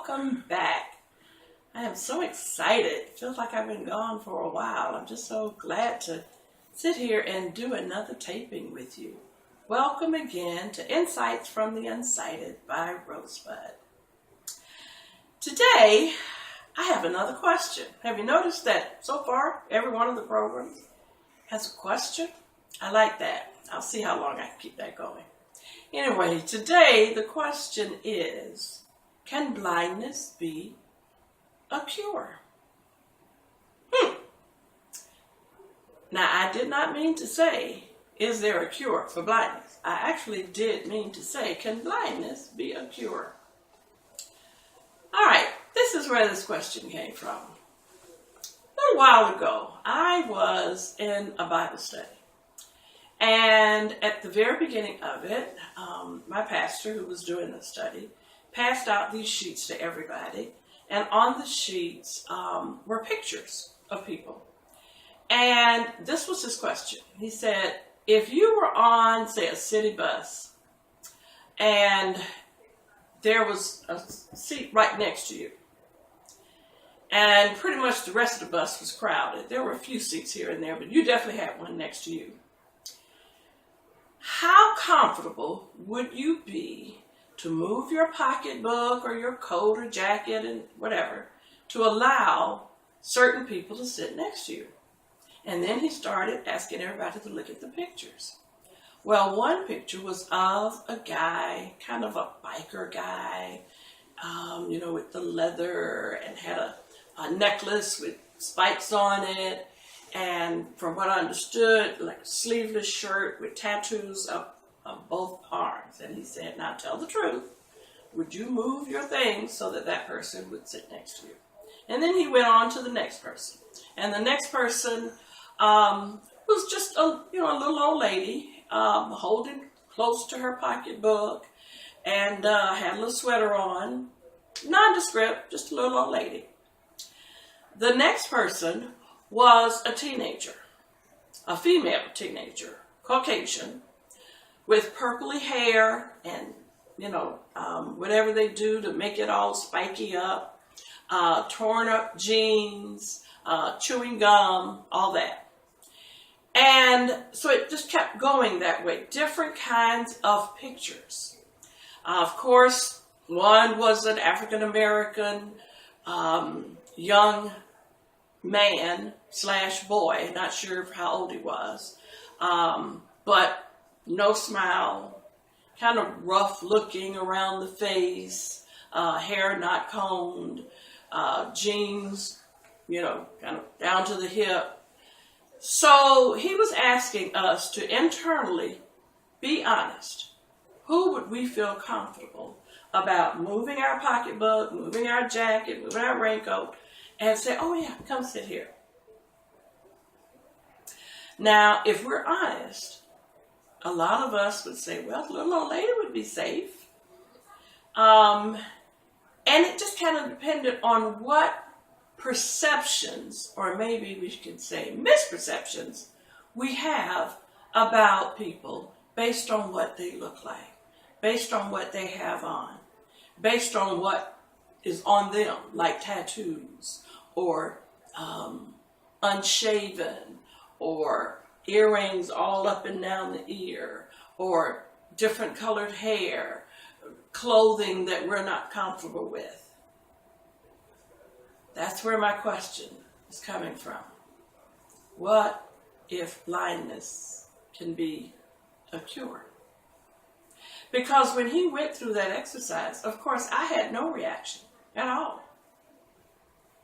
welcome back. I am so excited. It feels like I've been gone for a while. I'm just so glad to sit here and do another taping with you. Welcome again to Insights from the Unsighted by Rosebud. Today, I have another question. Have you noticed that so far, every one of the programs has a question? I like that. I'll see how long I can keep that going. Anyway, today the question is, can blindness be a cure? Now, I did not mean to say, is there a cure for blindness? I actually did mean to say, can blindness be a cure? All right, this is where this question came from. A little while ago, I was in a Bible study. And at the very beginning of it, my pastor, who was doing the study, passed out these sheets to everybody. And on the sheets were pictures of people. And this was his question. He said, if you were on, say, a city bus, and there was a seat right next to you, and pretty much the rest of the bus was crowded. There were a few seats here and there, but you definitely had one next to you. How comfortable would you be to move your pocketbook or your coat or jacket and whatever to allow certain people to sit next to you? And then he started asking everybody to look at the pictures. Well, one picture was of a guy, kind of a biker guy, with the leather, and had a necklace with spikes on it. And from what I understood, like a sleeveless shirt with tattoos up on both arms. And he said, now tell the truth. Would you move your things so that that person would sit next to you? And then he went on to the next person. And the next person was just a little old lady holding close to her pocketbook and had a little sweater on. Nondescript, just a little old lady. The next person was a teenager, a female teenager, Caucasian, with purpley hair and, whatever they do to make it all spiky up, torn up jeans, chewing gum, all that. And so it just kept going that way, different kinds of pictures. Of course, one was an African-American young man / boy, not sure how old he was, but no smile, kind of rough looking around the face, hair not combed, jeans, kind of down to the hip. So he was asking us to internally be honest. Who would we feel comfortable about moving our pocketbook, moving our jacket, moving our raincoat, and say, oh yeah, come sit here. Now, if we're honest, a lot of us would say, well, the little old lady would be safe. And it just kind of depended on what perceptions, or maybe we could say misperceptions, we have about people based on what they look like, based on what they have on, based on what is on them, like tattoos, or unshaven, or earrings all up and down the ear, or different colored hair, clothing that we're not comfortable with. That's where my question is coming from. What if blindness can be a cure? Because when he went through that exercise, of course, I had no reaction at all.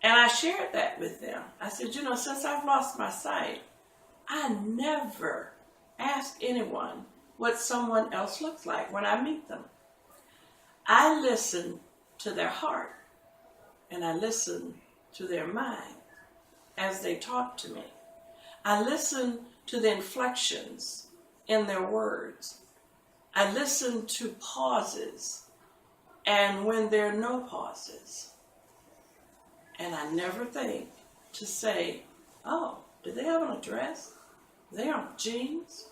And I shared that with them. I said, since I've lost my sight, I never ask anyone what someone else looks like when I meet them. I listen to their heart, and I listen to their mind as they talk to me. I listen to the inflections in their words. I listen to pauses, and when there are no pauses. And I never think to say, oh, did they have on a dress? They on jeans?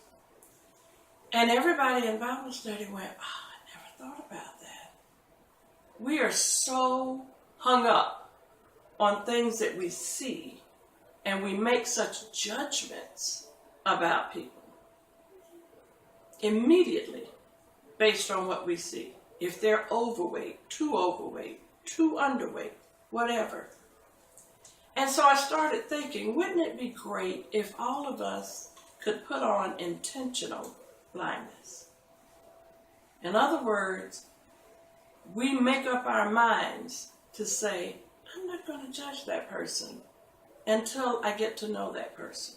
And everybody in Bible study went, oh, I never thought about that. we are so hung up on things that we see, and we make such judgments about people immediately based on what we see. If they're overweight, too underweight, whatever. And so I started thinking, wouldn't it be great if all of us could put on intentional blindness? In other words, we make up our minds to say, I'm not going to judge that person until I get to know that person.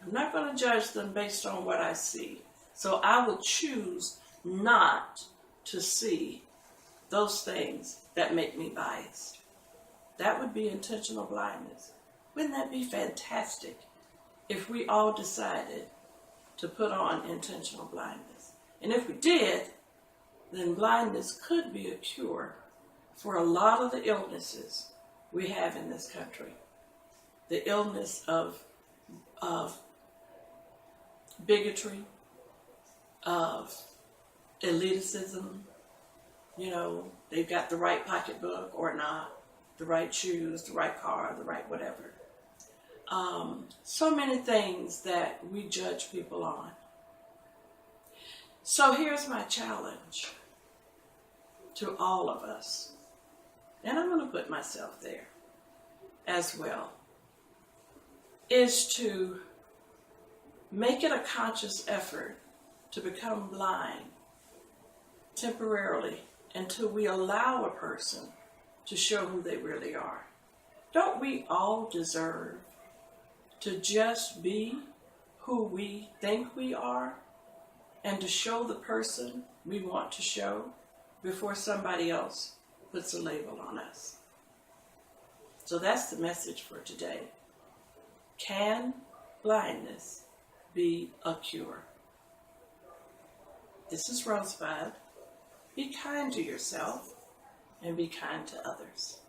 I'm not going to judge them based on what I see. So I will choose not to see those things that make me biased. That would be intentional blindness. Wouldn't that be fantastic if we all decided to put on intentional blindness? And if we did, then blindness could be a cure for a lot of the illnesses we have in this country. The illness of bigotry, of elitism. You know, they've got the right pocketbook or not, the right shoes, the right car, the right whatever. So many things that we judge people on. So here's my challenge to all of us. And I'm going to put myself there as well, is to make it a conscious effort to become blind temporarily until we allow a person to show who they really are. Don't we all deserve to just be who we think we are and to show the person we want to show before somebody else puts a label on us? So that's the message for today. Can blindness be a cure? This is Rosebud. Be kind to yourself and be kind to others.